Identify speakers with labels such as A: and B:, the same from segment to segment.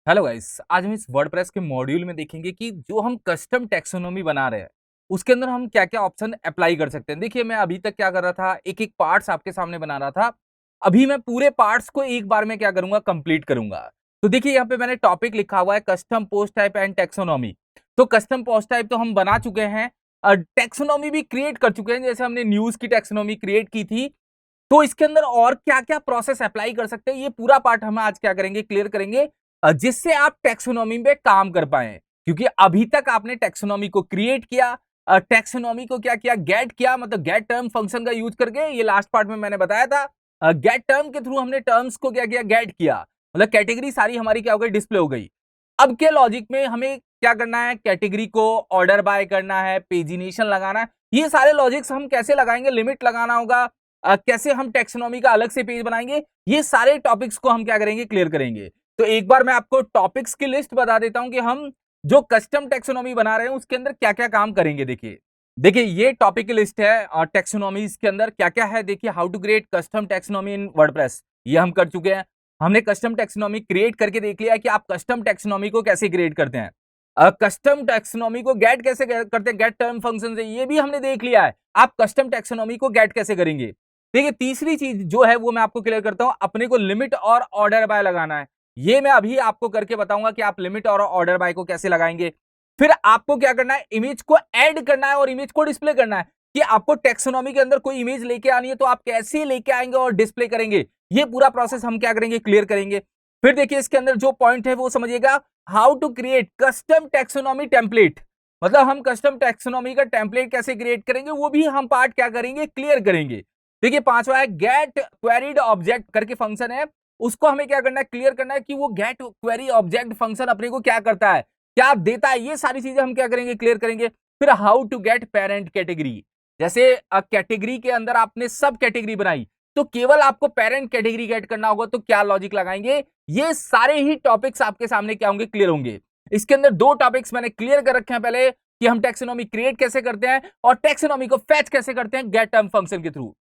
A: Hello guys, आज हम इस वर्डप्रेस के मॉड्यूल में देखेंगे कि जो हम कस्टम टैक्सोनॉमी बना रहे हैं उसके अंदर हम क्या-क्या ऑप्शन अप्लाई कर सकते हैं। देखिए, मैं अभी तक क्या कर रहा था, एक-एक पार्ट्स आपके सामने बना रहा था। अभी मैं पूरे पार्ट्स को एक बार में क्या करूंगा, कंप्लीट करूंगा। तो देखिए, यहाँ पे मैंने टॉपिक लिखा हुआ है custom post type and taxonomy. तो कस्टम पोस्ट टाइप तो हम बना चुके हैं, टैक्सोनॉमी भी क्रिएट कर चुके हैं। जैसे हमने न्यूज की टैक्सोनॉमी क्रिएट की थी, तो इसके अंदर और क्या-क्या प्रोसेस अप्लाई कर सकते हैं, ये पूरा पार्ट हम आज क्या करेंगे, क्लियर करेंगे, जिससे आप टैक्सोनॉमी पे काम कर पाएं। क्योंकि अभी तक आपने टैक्सोनॉमी को क्रिएट किया, टैक्सोनॉमी को क्या किया, गेट किया, मतलब गेट टर्म फंक्शन का यूज करके। ये लास्ट पार्ट में मैंने बताया था, गेट टर्म के थ्रू हमने टर्म्स को क्या किया, गेट किया, मतलब कैटेगरी सारी हमारी क्या हो गई, डिस्प्ले हो गई। अब के लॉजिक में हमें क्या करना है, कैटेगरी को ऑर्डर बाय करना है, पेजिनेशन लगाना है। ये सारे लॉजिक्स हम कैसे लगाएंगे, लिमिट लगाना होगा, कैसे हम टैक्सोनॉमी का अलग से पेज बनाएंगे, ये सारे टॉपिक्स को हम क्या करेंगे, क्लियर करेंगे। तो एक बार मैं आपको टॉपिक्स की लिस्ट बता देता हूं कि हम जो कस्टम टैक्सोनॉमी बना रहे हैं उसके अंदर क्या क्या काम करेंगे। देखिए देखिए ये टॉपिक की लिस्ट है, और टैक्सोनॉमीज के अंदर क्या क्या है। देखिए, how to create custom taxonomy in WordPress, ये हम कर चुके हैं। हमने कस्टम टैक्सोनॉमी क्रिएट करके देख लिया है कि आप कस्टम टैक्सोनॉमी को कैसे क्रिएट करते हैं। कस्टम टैक्सोनॉमी को गेट कैसे करते हैं, गेट टर्म फंक्शन से, ये भी हमने देख लिया है। आप कस्टम टैक्सोनॉमी को गेट कैसे करेंगे। देखिए, तीसरी चीज जो है वो मैं आपको क्लियर करता हूं, अपने को लिमिट और ऑर्डर बाय लगाना है। ये मैं अभी आपको करके बताऊंगा कि आप लिमिट और ऑर्डर बाय को कैसे लगाएंगे। फिर आपको क्या करना है, इमेज को ऐड करना है और इमेज को डिस्प्ले करना है। कि आपको टैक्सोनॉमी के अंदर कोई इमेज लेके आनी है तो आप कैसे लेके आएंगे और डिस्प्ले करेंगे, ये पूरा प्रोसेस हम क्या करेंगे, क्लियर करेंगे। फिर देखिए, इसके अंदर जो पॉइंट है वो समझिएगा, how to create custom taxonomy template, मतलब हम कस्टम टैक्सोनॉमी का टेम्पलेट कैसे क्रिएट करेंगे, वो भी हम पार्ट क्या करेंगे, क्लियर करेंगे। देखिए, पांचवा है गेट क्वेरीड ऑब्जेक्ट करके फंक्शन है, उसको हमें क्या करना है, क्लियर करना है कि वो गेट क्वेरी ऑब्जेक्ट फंक्शन अपने को क्या करता है, क्या देता है, ये सारी चीजें हम क्या करेंगे, क्लियर करेंगे। फिर how to get parent category, जैसे कैटेगरी के अंदर आपने सब कैटेगरी बनाई तो केवल आपको पेरेंट कैटेगरी गेट करना होगा, तो क्या लॉजिक लगाएंगे, ये सारे ही टॉपिक्स आपके सामने क्या होंगे, क्लियर होंगे। इसके अंदर दो टॉपिक्स मैंने क्लियर कर रखे हैं पहले, कि हम टैक्सोनॉमी क्रिएट कैसे करते हैं और टैक्सोनॉमी को फेच कैसे करते हैं गेट टर्म फंक्शन के थ्रू।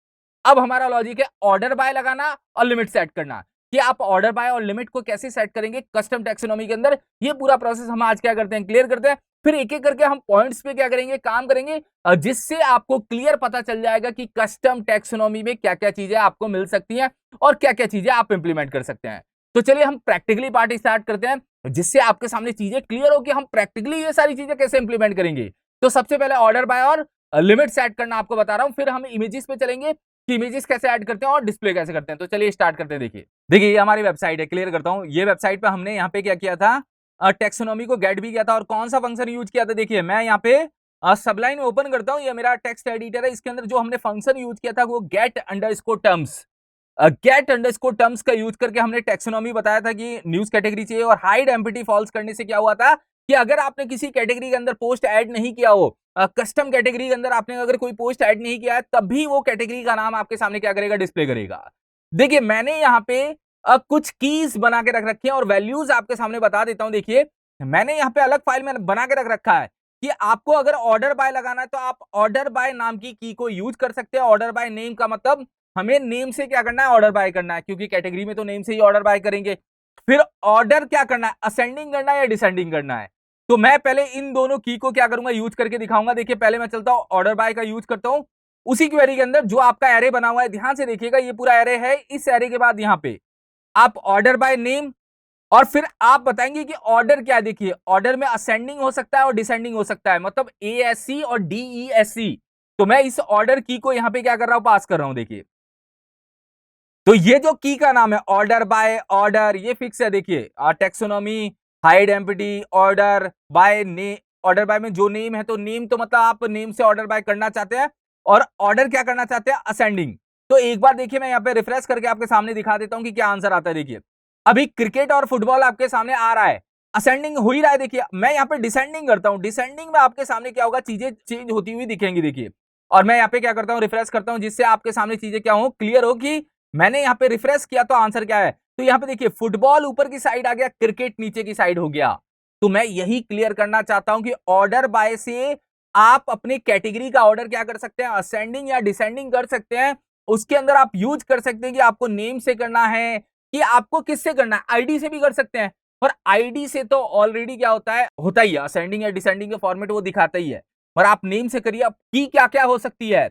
A: अब हमारा लॉजिक है ऑर्डर बाय लगाना और लिमिट सेट करना, कि आप ऑर्डर बाय और लिमिट को कैसे सेट करेंगे कस्टम टैक्सोनॉमी के अंदर। ये पूरा प्रोसेस हम आज क्या करते हैं, क्लियर करते हैं। फिर एक एक करके हम पॉइंट्स पे क्या करेंगे, काम करेंगे, जिससे आपको क्लियर पता चल जाएगा कि कस्टम टैक्सोनॉमी में क्या क्या चीजें आपको मिल सकती हैं और क्या क्या चीजें आप इंप्लीमेंट कर सकते हैं। तो चलिए हम प्रैक्टिकली पार्ट स्टार्ट करते हैं, जिससे आपके सामने चीजें क्लियर हो कि हम प्रैक्टिकली ये सारी चीजें कैसे इंप्लीमेंट करेंगे। तो सबसे पहले ऑर्डर बाय और लिमिट सेट करना आपको बता रहा हूं, फिर हम इमेजेस पे चलेंगे कि इमेजेस कैसे ऐड करते हैं और डिस्प्ले कैसे करते हैं। तो चलिए स्टार्ट करते हैं। देखिए देखिए ये हमारी वेबसाइट है, क्लियर करता हूं। ये वेबसाइट पे हमने यहाँ पे क्या किया था, टैक्सोनॉमी को गेट भी किया था, और कौन सा फंक्शन यूज किया था। देखिए, मैं यहाँ पे सबलाइन ओपन करता हूँ, ये मेरा टेक्स्ट एडिटर है, इसके अंदर जो हमने फंक्शन यूज किया था वो get underscore terms, get underscore terms का यूज करके हमने टैक्सोनॉमी बताया था कि न्यूज कैटेगरी चाहिए, और हाइड एम्प्टी फॉल्स करने से क्या हुआ था कि अगर आपने किसी कैटेगरी के अंदर पोस्ट ऐड नहीं किया हो, कस्टम कैटेगरी के अंदर आपने अगर कोई पोस्ट ऐड नहीं किया है, तब भी वो कैटेगरी का नाम आपके सामने क्या करेगा, डिस्प्ले करेगा। देखिए, मैंने यहाँ पे कुछ कीज बना के रख रखी है और वैल्यूज आपके सामने बता देता हूं। देखिए, मैंने यहाँ पे अलग फाइल में बना के रख रखा है कि आपको अगर ऑर्डर बाय लगाना है तो आप ऑर्डर बाय नाम की की को यूज कर सकते हैं। ऑर्डर बाय नेम का मतलब हमें नेम से क्या करना है, ऑर्डर बाय करना है, क्योंकि कैटेगरी में तो नेम से ही ऑर्डर बाय करेंगे। फिर ऑर्डर क्या करना है, असेंडिंग करना है या डिसेंडिंग करना है। तो मैं पहले इन दोनों की को क्या करूंगा, यूज करके दिखाऊंगा। देखिए, पहले मैं चलता हूं ऑर्डर बाय का यूज करता हूं, उसी क्वेरी के अंदर जो आपका एरे बना हुआ है, ध्यान से देखिएगा, ये पूरा एरे है। इस एरे के बाद यहाँ पे आप ऑर्डर बाय नेम, और फिर आप बताएंगे कि ऑर्डर क्या है। देखिए, ऑर्डर में असेंडिंग हो सकता है और डिसेंडिंग हो सकता है, मतलब ASC और DESC। तो मैं इस ऑर्डर की को यहां पे क्या कर रहा हूं, पास कर रहा हूं। देखिए, तो ये जो की का नाम है ऑर्डर बाय ऑर्डर, ये फिक्स है। देखिए, taxonomy hide empty order by ने, ऑर्डर बाय में जो नेम है, तो नेम तो मतलब आप नेम से ऑर्डर बाय करना चाहते हैं, और ऑर्डर क्या करना चाहते हैं, असेंडिंग। तो एक बार देखिए, मैं यहाँ पे रिफ्रेश करके आपके सामने दिखा देता हूं कि क्या आंसर आता है। देखिए, अभी क्रिकेट और फुटबॉल आपके सामने आ रहा है, असेंडिंग हो ही रहा है। देखिए, मैं यहाँ पे डिसेंडिंग करता हूं, डिसेंडिंग में आपके सामने क्या होगा, चीजें चेंज होती हुई दिखेंगी। देखिए, और मैं यहाँ पे क्या करता हूँ, रिफ्रेश करता हूँ, जिससे आपके सामने चीजें क्या हो, क्लियर हो कि मैंने यहाँ पे रिफ्रेश किया तो आंसर क्या है। तो यहाँ पे देखिए, फुटबॉल ऊपर की साइड आ गया, क्रिकेट नीचे की साइड हो गया। तो मैं यही क्लियर करना चाहता हूं कि ऑर्डर बाय से आप अपनी कैटेगरी का ऑर्डर क्या कर सकते हैं, असेंडिंग या डिसेंडिंग कर सकते हैं। उसके अंदर आप यूज कर सकते हैं कि आपको नेम से करना है कि आपको किससे करना है, आईडी से भी कर सकते हैं। और आईडी से तो ऑलरेडी क्या होता ही है, असेंडिंग या डिसेंडिंग के फॉर्मेट वो दिखाता ही है। पर आप नेम से करिए, अब की क्या क्या हो सकती है।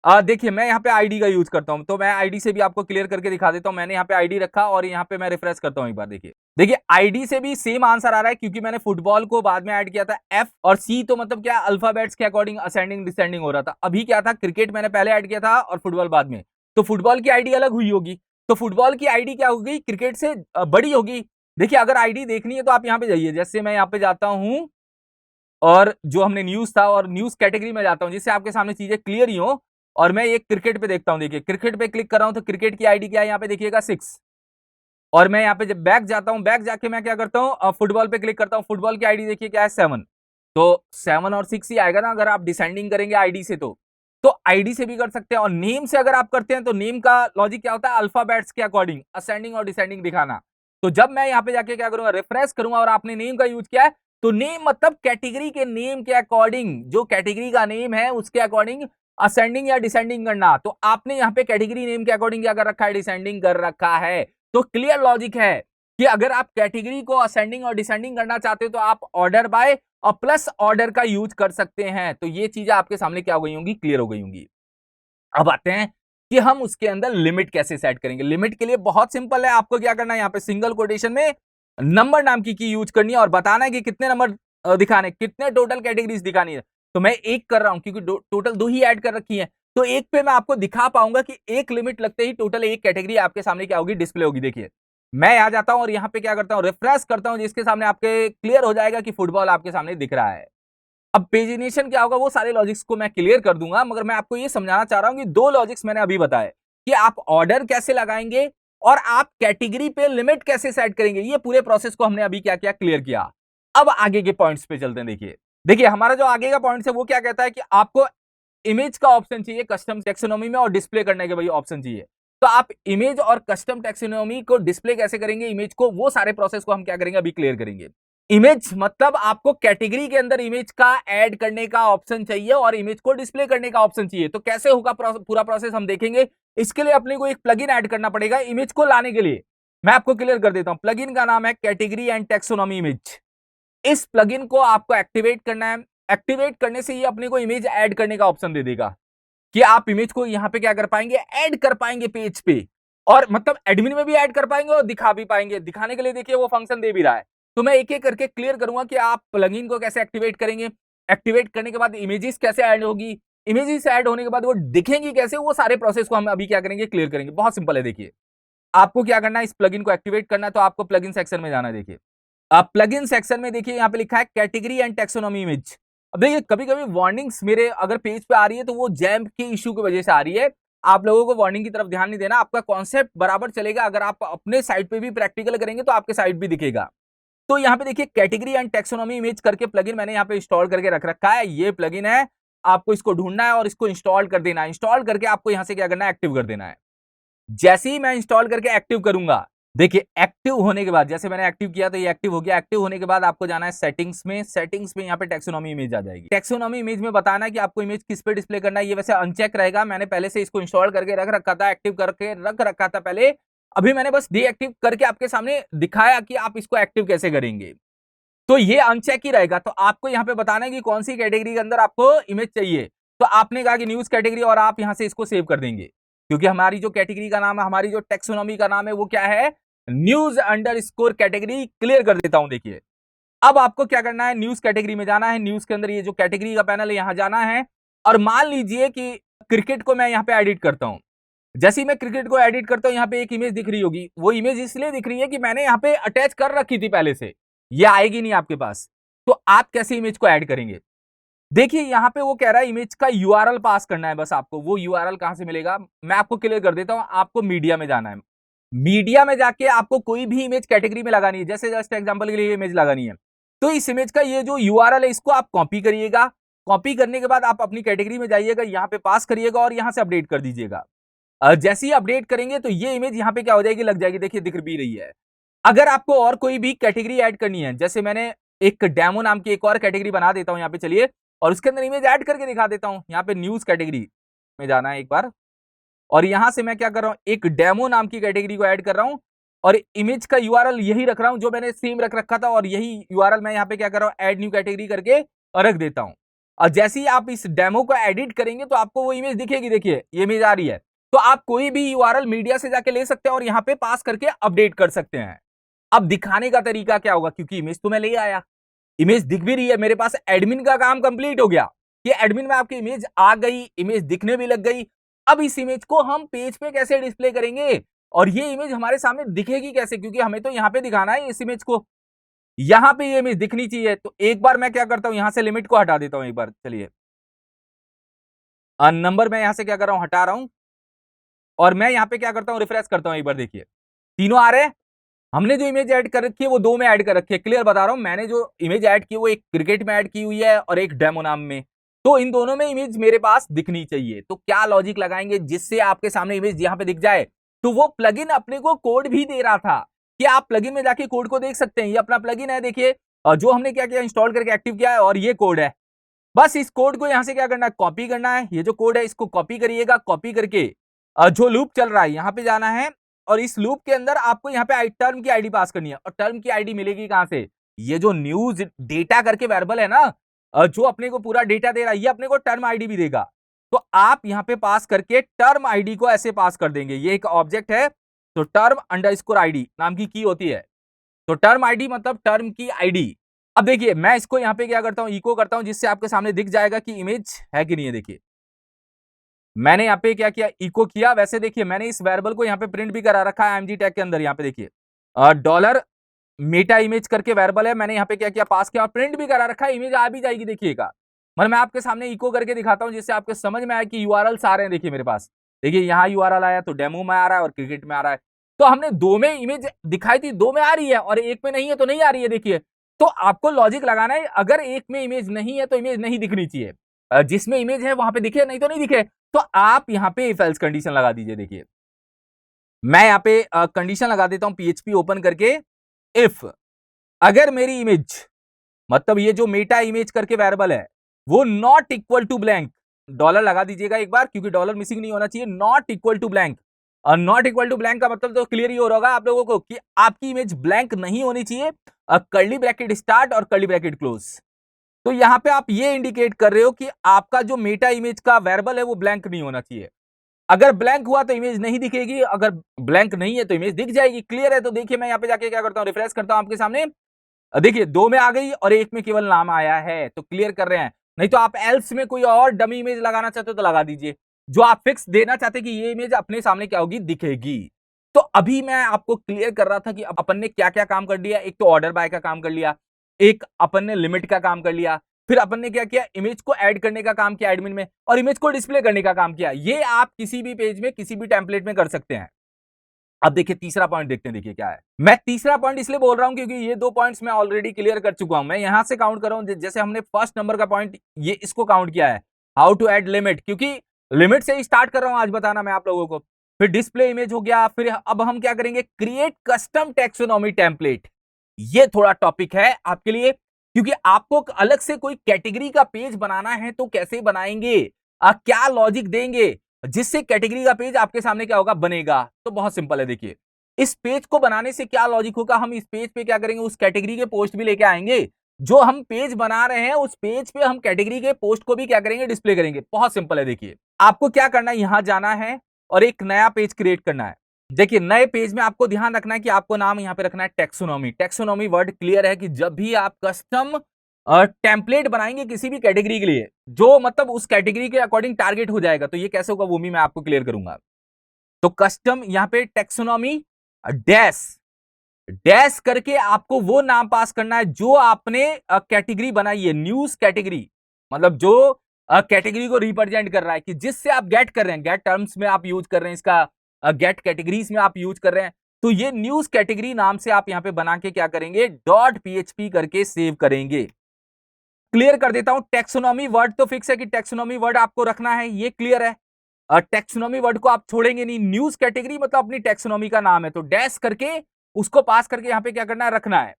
A: देखिए मैं यहाँ पे आईडी का यूज करता हूँ, तो मैं आईडी से भी आपको क्लियर करके दिखा देता हूँ। मैंने यहाँ पे आईडी रखा और यहाँ पे मैं रिफ्रेश करता हूँ एक बार। देखिए आईडी से भी सेम आंसर आ रहा है, क्योंकि मैंने फुटबॉल को बाद में ऐड किया था। एफ और सी तो मतलब क्या, अल्फाबेट्स के अकॉर्डिंग असेंडिंग डिसेंडिंग हो रहा था। अभी क्या था, क्रिकेट मैंने पहले ऐड किया था और फुटबॉल बाद में, तो फुटबॉल की आईडी अलग हुई होगी। तो फुटबॉल की आईडी क्या होगी, क्रिकेट से बड़ी होगी। देखिए अगर आईडी देखनी है तो आप यहाँ पे जाइए, जैसे मैं यहाँ पे जाता हूँ और जो हमने न्यूज था और न्यूज कैटेगरी में जाता हूँ, जिससे आपके सामने चीजें क्लियर ही हो। और मैं एक क्रिकेट पे देखता हूँ, देखिए क्रिकेट पे क्लिक कर रहा हूँ तो क्रिकेट की आईडी क्या है, यहाँ पे देखिएगा 6। और मैं यहाँ पे जब बैक जाता हूँ, बैक जाके मैं क्या करता हूँ, फुटबॉल पे क्लिक करता हूँ, फुटबॉल की आईडी देखिए क्या है, 7। तो 7 और 6 ही आएगा ना, अगर आप डिसेंडिंग करेंगे आईडी से तो आईडी से भी कर सकते हैं। और नेम से अगर आप करते हैं तो नेम का लॉजिक क्या होता है, अल्फाबेट्स के अकॉर्डिंग असेंडिंग और डिसेंडिंग दिखाना। तो जब मैं यहाँ पे जाके क्या करूंगा, रिफ्रेश करूंगा और आपने नेम का यूज किया है, तो नेम मतलब कैटेगरी के नेम के अकॉर्डिंग, जो कैटेगरी का नेम है उसके अकॉर्डिंग असेंडिंग या डिसेंडिंग करना। तो आपने यहाँ पे कैटेगरी नेम के अकॉर्डिंग क्या कर रखा है, डिसेंडिंग कर रखा है। तो क्लियर लॉजिक है कि अगर आप कैटेगरी को असेंडिंग और डिसेंडिंग करना चाहते हो तो आप ऑर्डर बाय और प्लस ऑर्डर का यूज कर सकते हैं। तो ये चीजें आपके सामने क्या हो गई होंगी, क्लियर हो गई होंगी। अब आते हैं कि हम उसके अंदर लिमिट कैसे सेट करेंगे। लिमिट के लिए बहुत सिंपल है, आपको क्या करना है, यहाँ पे सिंगल कोटेशन में नंबर नाम की यूज करनी है और बताना है कि कितने नंबर दिखाने, कितने टोटल कैटेगरीज दिखानी है। तो मैं एक कर रहा हूं क्योंकि टोटल 2 ही ऐड कर रखी है, तो एक पे मैं आपको दिखा पाऊंगा कि एक लिमिट लगते ही टोटल एक कैटेगरी आपके सामने क्या होगी, डिस्प्ले होगी। देखिए मैं आ जाता हूं और यहाँ पे क्या करता हूं, रिफ्रेश करता हूं, जिसके सामने आपके क्लियर हो जाएगा कि फुटबॉल आपके सामने दिख रहा है। अब पेजिनेशन क्या होगा, वो सारे लॉजिक्स को मैं क्लियर कर दूंगा, मगर मैं आपको ये समझाना चाह रहा हूं कि 2 लॉजिक्स मैंने अभी बताए कि आप ऑर्डर कैसे लगाएंगे और आप कैटेगरी पे लिमिट कैसे सेट करेंगे। ये पूरे प्रोसेस को हमने अभी क्या किया, क्लियर किया। अब आगे के पॉइंट्स पे चलते हैं। देखिए हमारा जो आगे का पॉइंट है वो क्या कहता है कि आपको इमेज का ऑप्शन चाहिए कस्टम टेक्सोनॉमी में और डिस्प्ले करने के भाई ऑप्शन चाहिए। तो आप इमेज और कस्टम टेक्सोनॉमी को डिस्प्ले कैसे करेंगे, इमेज को, वो सारे प्रोसेस को हम क्या करेंगे, अभी क्लियर करेंगे। इमेज मतलब आपको कैटेगरी के अंदर इमेज का ऐड करने का ऑप्शन चाहिए और इमेज को डिस्प्ले करने का ऑप्शन चाहिए। तो कैसे होगा पूरा प्रोसेस हम देखेंगे। इसके लिए अपने को एक प्लगइन ऐड करना पड़ेगा इमेज को लाने के लिए। मैं आपको क्लियर कर देता हूं, प्लगइन का नाम है कैटेगरी एंड टेक्सोनॉमी इमेज। इस प्लगइन को आपको एक्टिवेट करना है। एक्टिवेट करने से ये अपने को इमेज ऐड करने का ऑप्शन दे देगा कि आप इमेज को यहां पे क्या कर पाएंगे, ऐड कर पाएंगे पेज पे। और मतलब एडमिन में भी ऐड कर पाएंगे और दिखा भी पाएंगे। दिखाने के लिए देखिए वो फंक्शन दे भी रहा है। तो मैं एक एक करके क्लियर करूंगा कि आप प्लगइन को कैसे एक्टिवेट करेंगे, एक्टिवेट करने के बाद इमेजेस कैसे ऐड होगी, इमेजेस ऐड होने के बाद वो दिखेंगी कैसे, वो सारे प्रोसेस को हम अभी क्या करेंगे, क्लियर करेंगे। बहुत सिंपल है। देखिए आपको क्या करना है, इस प्लगइन को एक्टिवेट करना है तो आपको प्लगइन सेक्शन में जाना है। देखिए आप प्लगइन सेक्शन में देखिए यहाँ पे लिखा है कैटेगरी एंड टेक्सोनॉमी इमेज। अब देखिए कभी कभी वार्निंग्स मेरे अगर पेज पे आ रही है तो वो जैम्प के इश्यू की वजह से आ रही है। आप लोगों को वार्निंग की तरफ ध्यान नहीं देना, आपका कॉन्सेप्ट बराबर चलेगा। अगर आप अपने साइट पे भी प्रैक्टिकल करेंगे तो आपके साइट भी दिखेगा। तो यहाँ पे देखिए कैटेगरी एंड टेक्सोनॉमी इमेज करके प्लगइन मैंने यहाँ पे इंस्टॉल करके रख रखा है। ये प्लगइन है, आपको इसको ढूंढना है और इसको इंस्टॉल कर देना है। इंस्टॉल करके आपको यहाँ से क्या करना है, एक्टिव कर देना है। जैसे ही मैं इंस्टॉल करके एक्टिव करूंगा, देखिए एक्टिव होने के बाद, जैसे मैंने एक्टिव किया तो ये एक्टिव हो गया। एक्टिव होने के बाद आपको जाना है सेटिंग्स में। सेटिंग्स में यहाँ पे टेक्सोनॉमी इमेज आ जाएगी। टेक्सोनॉमी इमेज में बताना है कि आपको इमेज किस पे डिस्प्ले करना है। ये वैसे अनचेक रहेगा, मैंने पहले से इसको इंस्टॉल करके रख रखा था, एक्टिव करके रख रखा था पहले। अभी मैंने बस डीएक्टिव करके आपके सामने दिखाया कि आप इसको एक्टिव कैसे करेंगे। तो ये अनचेक ही रहेगा। तो आपको यहाँ पे बताना है कि कौन सी कैटेगरी के अंदर आपको इमेज चाहिए। तो आपने कहा कि न्यूज कैटेगरी और आप यहाँ से इसको सेव कर देंगे, क्योंकि हमारी जो कैटेगरी का नाम है, हमारी जो टेक्सोनॉमी का नाम है वो क्या है, न्यूज अंडरस्कोर कैटेगरी। क्लियर कर देता हूं। देखिए अब आपको क्या करना है, न्यूज कैटेगरी में जाना है। न्यूज के अंदर ये जो कैटेगरी का पैनल है यहां जाना है और मान लीजिए कि क्रिकेट को मैं यहां पे एडिट करता हूं। जैसे ही मैं क्रिकेट को एडिट करता हूं, यहां पे एक इमेज दिख रही होगी। वो इमेज इसलिए दिख रही है कि मैंने यहां पे अटैच कर रखी थी पहले से, ये आएगी नहीं आपके पास। तो आप कैसे इमेज को ऐड करेंगे, देखिए यहां पे वो कह रहा है इमेज का यूआरएल पास करना है। बस आपको वो यूआरएल कहां से मिलेगा, मैं आपको क्लियर कर देता हूं। आपको मीडिया में जाना है। मीडिया में जाके आपको कोई भी इमेज कैटेगरी में लगानी है। जैसे जस्ट एग्जांपल के लिए इमेज लगानी है, तो इस इमेज का ये जो यूआरएल है इसको आप कॉपी करिएगा। कॉपी करने के बाद आप अपनी कैटेगरी में जाइएगा, यहाँ पे पास करिएगा और यहाँ से अपडेट कर दीजिएगा। जैसे ही अपडेट करेंगे तो ये इमेज यहाँ पे क्या हो जाएगी, लग जाएगी। देखिए दिख भी रही है। अगर आपको और कोई भी कैटेगरी ऐड करनी है, जैसे मैंने एक डेमो नाम की एक और कैटेगरी बना देता हूं यहाँ पे, चलिए, और उसके अंदर इमेज ऐड करके दिखा देता हूं। यहाँ पे न्यूज कैटेगरी में जाना है एक बार और यहां से मैं क्या कर रहा हूं, एक डेमो नाम की कैटेगरी को ऐड कर रहा हूं। और इमेज का यूआरएल यही रख रहा हूं जो मैंने सेम रख रखा था, और यही यूआरएल मैं यहाँ पे क्या कर रहा हूं, ऐड न्यू कैटेगरी करके रख देता हूं। और जैसे ही आप इस डेमो को एडिट करेंगे तो आपको वो इमेज दिखेगी, देखिए ये इमेज आ रही है। तो आप कोई भी यूआरएल मीडिया से जाके ले सकते हैं और यहाँ पे पास करके अपडेट कर सकते हैं। अब दिखाने का तरीका क्या होगा, क्योंकि इमेज तो मैं ले आया, इमेज दिख भी रही है मेरे पास, एडमिन का काम कंप्लीट हो गया। ये एडमिन में आपकी इमेज आ गई, इमेज दिखने भी लग गई। अब इस इमेज को हम पेज पे कैसे डिस्प्ले करेंगे और ये इमेज हमारे सामने दिखेगी कैसे, क्योंकि हमें तो यहाँ पे दिखाना है इस इमेज को, यहाँ पे ये इमेज दिखनी चाहिए। तो एक बार मैं क्या करता हूं, यहां से लिमिट को हटा देता हूं एक बार, चलिए नंबर मैं यहां से क्या कर रहा हूं, हटा रहा हूं, और मैं यहां पे क्या करता हूं, रिफ्रेश करता हूं एक बार, देखिए तीनों आ रहे हैं। हमने जो इमेज ऐड कर रखी है वो दो में ऐड कर रखी है, क्लियर बता रहा हूं, मैंने जो इमेज ऐड की वो एक क्रिकेट में ऐड की हुई है और एक डेमो नाम में। तो इन दोनों में इमेज मेरे पास दिखनी चाहिए। तो क्या लॉजिक लगाएंगे जिससे आपके सामने इमेज यहां पे दिख जाए। तो वो प्लगइन अपने को कोड भी दे रहा था कि आप प्लगइन में जाके कोड को देख सकते हैं। ये अपना प्लगइन है, देखिए जो हमने क्या किया, इंस्टॉल करके एक्टिव किया है, और ये कोड है। बस इस कोड को यहां से क्या करना है, कॉपी करना है। ये जो कोड है इसको कॉपी करिएगा, कॉपी करके जो लूप चल रहा है यहां पे जाना है, और इस लूप के अंदर आपको यहाँ पे टर्म की आईडी पास करनी है। और टर्म की आईडी मिलेगी कहां से, ये जो न्यूज डेटा करके वेरिएबल है ना, जो अपने को पूरा डेटा दे रहा है, ये अपने को टर्म आईडी भी देगा। तो आप यहाँ पे पास करके टर्म आईडी को ऐसे पास कर देंगे। ये एक ऑब्जेक्ट है, तो टर्म अंडरस्कोर आईडी नाम की होती है। तो टर्म आईडी मतलब टर्म की आईडी। अब देखिए मैं इसको यहाँ पे क्या करता हूँ, इको करता हूँ, जिससे आपके सामने दिख जाएगा कि इमेज है कि नहीं है। देखिए मैंने यहाँ पे क्या किया, इको किया। वैसे देखिए मैंने इस वेरिएबल को यहाँ पे प्रिंट भी करा रखा है एमजी टैग के अंदर। यहाँ पे देखिए डॉलर मेटा इमेज करके वेरिएबल है, मैंने यहाँ पे क्या किया, पास किया और प्रिंट भी करा रखा है। इमेज आ भी जाएगी, देखिएगा। मतलब मैं आपके सामने इको करके दिखाता हूँ जिससे आपको समझ में आए कि यूआरएल्स आ रहे हैं। देखिए मेरे पास, देखिए यहाँ यूआरएल आया, तो डेमो में आ रहा है और क्रिकेट में आ रहा है। तो हमने दो में इमेज दिखाई थी, दो में आ रही है, और एक में नहीं है तो नहीं आ रही है। देखिए तो आपको लॉजिक लगाना है, अगर एक में इमेज नहीं है तो इमेज नहीं दिखनी चाहिए, जिसमें इमेज है वहां पे दिखे, नहीं तो नहीं दिखे। तो आप यहाँ पे इफ एल्स कंडीशन लगा दीजिए। देखिए मैं यहाँ पे कंडीशन लगा देता हूं पीएचपी ओपन करके, इफ अगर मेरी इमेज मतलब ये जो मेटा इमेज करके वेरिएबल है वो not equal to blank, dollar लगा दीजिएगा एक बार, क्योंकि डॉलर मिसिंग नहीं होना चाहिए। नॉट इक्वल टू ब्लैंक, और नॉट इक्वल टू ब्लैंक का मतलब तो क्लियर ही हो रहा होगा आप लोगों को कि आपकी इमेज ब्लैंक नहीं होनी चाहिए। कर्ली ब्रैकेट स्टार्ट और कर्ली ब्रैकेट क्लोज। तो यहां पे आप ये इंडिकेट कर रहे हो कि आपका जो मेटा इमेज का वेरिएबल है वो ब्लैंक नहीं होना चाहिए। अगर ब्लैंक हुआ तो इमेज नहीं दिखेगी, अगर ब्लैंक नहीं है तो इमेज दिख जाएगी। क्लियर है। तो देखिए मैं यहाँ पे जाके क्या करता हूँ, रिफ्रेश करता हूँ आपके सामने, देखिए दो में आ गई और एक में केवल नाम आया है। तो क्लियर कर रहे हैं। नहीं तो आप एल्स में कोई और डमी इमेज लगाना चाहते हो तो लगा दीजिए, जो आप फिक्स देना चाहते कि ये इमेज अपने सामने क्या होगी, दिखेगी। तो अभी मैं आपको क्लियर कर रहा था कि अपन ने क्या क्या काम कर लिया। एक तो ऑर्डर बाय का काम कर लिया, एक अपन ने लिमिट का काम कर लिया, फिर अपन ने क्या किया, इमेज को ऐड करने का काम किया एडमिन में, और इमेज को डिस्प्ले करने का काम किया। ये आप किसी भी पेज में किसी भी टेम्पलेट में कर सकते हैं। अब देखिए तीसरा पॉइंट देखते हैं, देखिए क्या है। मैं तीसरा पॉइंट इसलिए बोल रहा हूं क्योंकि ये दो पॉइंट्स मैं ऑलरेडी क्लियर कर चुका हूं। मैं यहां से काउंट कर रहा हूं, जैसे हमने फर्स्ट नंबर का पॉइंट ये इसको काउंट किया है, हाउ टू ऐड लिमिट, क्योंकि लिमिट से ही स्टार्ट कर रहा हूं आज बताना मैं आप लोगों को। फिर डिस्प्ले इमेज हो गया, फिर अब हम क्या करेंगे, क्रिएट कस्टम टेक्सोनॉमी टेम्पलेट। ये थोड़ा टॉपिक है आपके लिए, क्योंकि आपको अलग से कोई कैटेगरी का पेज बनाना है तो कैसे बनाएंगे, क्या लॉजिक देंगे जिससे कैटेगरी का पेज आपके सामने क्या होगा, बनेगा। तो बहुत सिंपल है। देखिए इस पेज को बनाने से क्या लॉजिक होगा, हम इस पेज पे क्या करेंगे, उस कैटेगरी के पोस्ट भी लेके आएंगे। जो हम पेज बना रहे हैं उस पेज पे हम कैटेगरी के पोस्ट को भी क्या करेंगे, डिस्प्ले करेंगे। बहुत सिंपल है। देखिए आपको क्या करना है, यहां जाना है और एक नया पेज क्रिएट करना है। देखिए नए पेज में आपको ध्यान रखना है कि आपको नाम यहां पे रखना है टेक्सोनॉमी। टेक्सोनॉमी वर्ड क्लियर है कि जब भी आप कस्टम टेम्पलेट बनाएंगे किसी भी कैटेगरी के लिए, जो मतलब उस कैटेगरी के अकॉर्डिंग टारगेट हो जाएगा, तो ये कैसे होगा वो भी मैं आपको क्लियर करूंगा। तो कस्टम यहां पे टेक्सोनॉमी डैश डैश करके आपको वो नाम पास करना है जो आपने कैटेगरी बनाई है, न्यूज कैटेगरी, मतलब जो कैटेगरी को रिप्रेजेंट कर रहा है, कि जिससे आप गेट कर रहे हैं, गेट टर्म्स में आप यूज कर रहे हैं इसका, गेट कैटेगरीज में आप यूज कर रहे हैं। तो ये न्यूज कैटेगरी नाम से आप यहां पे बना के क्या करेंगे, डॉट पीएचपी करके सेव करेंगे। क्लियर कर देता हूं, टेक्सोनॉमी वर्ड तो फिक्स है कि टेक्सोनॉमी वर्ड आपको रखना है, ये क्लियर है। टेक्सोनॉमी वर्ड को आप छोड़ेंगे नहीं। न्यूज कैटेगरी मतलब अपनी टेक्सोनॉमी का नाम है, तो डैश करके उसको पास करके यहां पे क्या करना है, रखना है।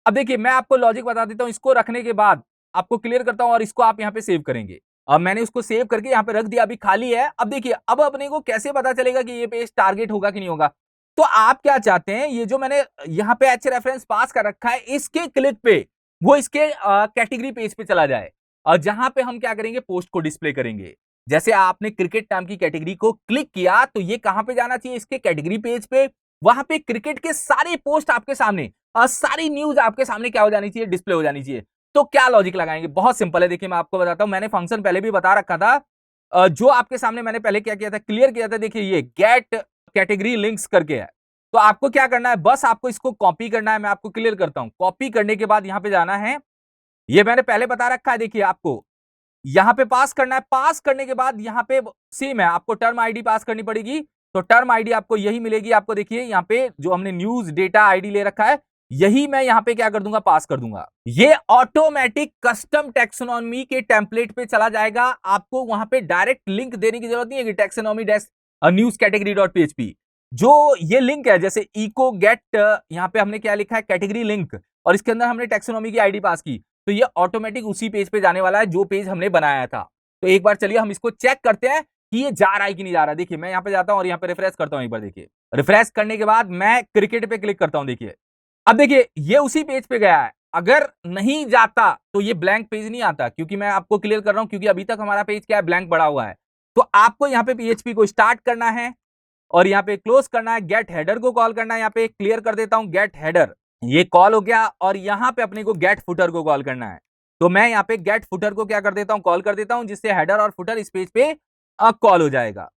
A: अब देखिए मैं आपको लॉजिक बता देता हूं, इसको रखने के बाद आपको क्लियर करता हूं और इसको आप यहां पे सेव करेंगे। अब मैंने उसको सेव करके यहां पे रख दिया, अभी खाली है। अब देखिए अब अपने को कैसे पता चलेगा कि ये पेज टारगेट होगा कि नहीं होगा। तो आप क्या चाहते हैं, ये जो मैंने यहाँ पे एच रेफरेंस पास कर रखा है, इसके क्लिक पे वो इसके कैटेगरी पेज पे चला जाए और जहां पे हम क्या करेंगे, पोस्ट को डिस्प्ले करेंगे। जैसे आपने क्रिकेट नाम की कैटेगरी को क्लिक किया तो ये कहां पे जाना चाहिए, इसके कैटेगरी पेज पे। वहां पे क्रिकेट के सारे पोस्ट आपके सामने और सारी न्यूज आपके सामने क्या हो जानी चाहिए, डिस्प्ले हो जानी चाहिए। तो क्या लॉजिक लगाएंगे, बहुत सिंपल है। देखिए मैं आपको बताता हूं, मैंने फंक्शन पहले भी बता रखा था। जो आपके सामने मैंने पहले क्या किया था, क्लियर किया था। देखिए ये गेट कैटेगरी लिंक्स करके है। तो आपको क्या करना है, बस आपको इसको कॉपी करना है। मैं आपको क्लियर करता हूं। कॉपी करने के बाद यहां पे जाना है, ये मैंने पहले बता रखा है। देखिए आपको यहां पे पास करना है। पास करने के बाद यहां पे सेम है, आपको टर्म आईडी पास करनी पड़ेगी। तो टर्म आईडी आपको यही मिलेगी। आपको देखिए यहां पे जो हमने न्यूज डेटा आईडी ले रखा है, यही मैं यहां पे क्या कर दूंगा, पास कर दूंगा। ये ऑटोमेटिक कस्टम टेक्सोनॉमी के टेम्पलेट पे चला जाएगा। आपको वहां पे डायरेक्ट लिंक देने की जरूरत नहीं है कि taxonomy news category dot PHP. जो ये लिंक है, जैसे इको गेट, यहां पे हमने क्या लिखा है, कैटेगरी लिंक, और इसके अंदर हमने टेक्सोनॉमी की आईडी पास की, तो ये ऑटोमेटिक उसी पेज पे जाने वाला है जो पेज हमने बनाया था। तो एक बार चलिए हम इसको चेक करते हैं कि ये जा रहा है कि नहीं जा रहा है। देखिए मैं यहां पे जाता हूं और यहां पे रिफ्रेश करता हूं। एक बार देखिए, रिफ्रेश करने के बाद मैं क्रिकेट पे क्लिक करता हूं। देखिए अब देखिए ये उसी पेज पे गया है। अगर नहीं जाता तो ये ब्लैंक पेज नहीं आता, क्योंकि मैं आपको क्लियर कर रहा हूं, क्योंकि अभी तक हमारा पेज क्या है, ब्लैंक पड़ा हुआ है। तो आपको यहां पे पीएचपी को स्टार्ट करना है और यहां पे क्लोज करना है। गेट हेडर को कॉल करना है। यहां पे क्लियर कर देता हूं, गेट हेडर ये कॉल हो गया। और यहां पे अपने को गेट फुटर को कॉल करना है। तो मैं यहां पे गेट फुटर को क्या कर देता हूं, कॉल कर देता हूं, जिससे हेडर और फुटर इस पेज पे कॉल हो जाएगा।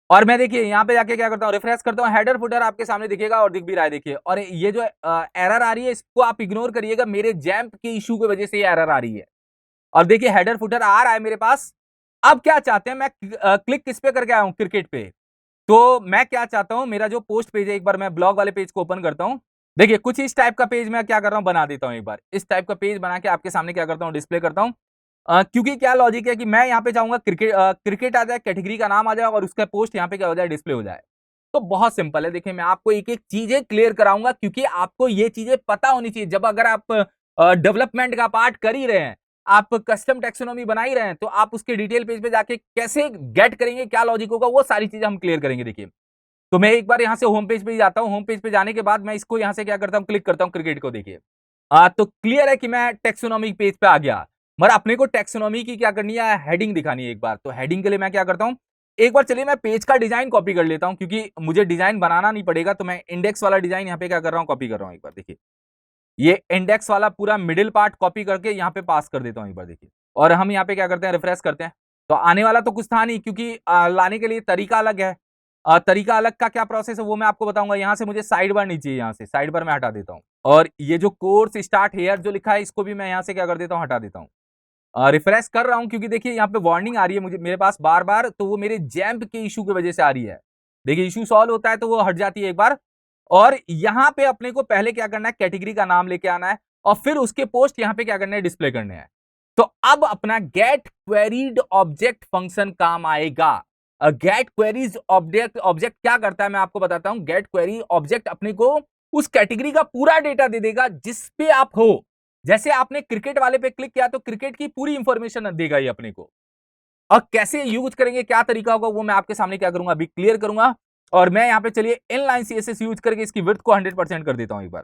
A: और मैं देखिए यहां पे जाके क्या करता हूं, रिफ्रेश करता हूं, हेडर फुटर आपके सामने दिखेगा और दिख भी रहा है। देखिए, और ये जो एरर आ रही है, इसको आप इग्नोर करिएगा, मेरे जैम्प के इशू की वजह से ये एरर आ रही है। और देखिए हेडर फुटर आ रहा है मेरे पास। अब क्या चाहते हैं, मैं क्लिक किस पे करके आया हूं, क्रिकेट पे। तो मैं क्या चाहता हूं, मेरा जो पोस्ट पेज है, एक बार मैं ब्लॉग वाले पेज को ओपन करता हूं। देखिए कुछ इस टाइप का पेज मैं क्या कर रहा हूं, बना देता हूं। एक बार इस टाइप का पेज बना के आपके सामने क्या करता हूं, डिस्प्ले करता हूं। क्योंकि क्या लॉजिक है कि मैं यहां पे चाहूंगा क्रिकेट आ जाए, कैटेगरी का नाम आ जाए और उसका पोस्ट यहां पे क्या हो जाए, डिस्प्ले हो जाए। तो बहुत सिंपल है। देखिए मैं आपको एक एक चीजें क्लियर कराऊंगा, क्योंकि आपको ये चीजें पता होनी चाहिए। जब अगर आप डेवलपमेंट का पार्ट कर ही रहे हैं, आप कस्टम टेक्सोनॉमी बना ही रहे हैं, तो आप उसके डिटेल पेज पे जाके कैसे गेट करेंगे, क्या लॉजिक होगा, वो सारी चीजें हम क्लियर करेंगे। देखिए तो मैं एक बार यहां से होम पेज पे जाता हूं। होम पेज पे जाने के बाद मैं इसको यहां से क्या करता हूं, क्लिक करता हूं क्रिकेट को। देखिए तो क्लियर है कि मैं टेक्सोनॉमी पेज पे आ गया। मगर अपने को टेक्सोनॉमी की क्या करनी है, हेडिंग दिखानी है एक बार। तो हेडिंग के लिए मैं क्या करता हूं, एक बार चलिए मैं पेज का डिजाइन कॉपी कर लेता हूं, क्योंकि मुझे डिजाइन बनाना नहीं पड़ेगा। तो मैं इंडेक्स वाला डिजाइन यहां पे क्या कर रहा हूं, कॉपी कर रहा हूं। एक बार देखिए, ये इंडेक्स वाला पूरा मिडिल पार्ट कॉपी करके यहां पे पास कर देता हूं। एक बार देखिए, और हम यहां पे क्या करते हैं, रिफ्रेश करते हैं। तो आने वाला तो कुछ था नहीं, क्योंकि लाने के लिए तरीका अलग है। तरीका अलग का क्या प्रोसेस है वो मैं आपको बताऊंगा। यहां से मुझे साइड बार नहीं चाहिए, यहां से साइड बार मैं हटा देता हूं। और ये जो कोर्स स्टार्ट हेयर जो लिखा है, इसको भी मैं यहां से क्या कर देता हूं, हटा देता हूं। रिफ्रेश कर रहा हूं, क्योंकि देखिए यहाँ पे वार्निंग आ रही है मुझे, मेरे पास बार बार। तो वो मेरे जैम्प के इशू की वजह से आ रही है। देखिए इशू सॉल्व होता है तो वो हट जाती है एक बार। और यहां पे अपने को पहले क्या करना है, कैटेगरी का नाम लेके आना है और फिर उसके पोस्ट यहां पे क्या करना है, डिस्प्ले करने हैं। तो अब अपना गेट क्वेरीड ऑब्जेक्ट फंक्शन काम आएगा। गेट क्वेरीज ऑब्जेक्ट ऑब्जेक्ट क्या करता है, मैं आपको बताता हूं। गेट क्वेरी ऑब्जेक्ट अपने को उस कैटेगरी का पूरा डेटा दे देगा जिस पे आप हो। जैसे आपने क्रिकेट वाले पे क्लिक किया तो क्रिकेट की पूरी इंफॉर्मेशन देगा ये अपने को। और कैसे यूज करेंगे, क्या तरीका होगा, वो मैं आपके सामने क्या करूंगा, अभी क्लियर करूंगा। और मैं यहां पे चलिए इनलाइन सीएसएस यूज करके इसकी विड्थ को 100% कर देता हूं एक बार।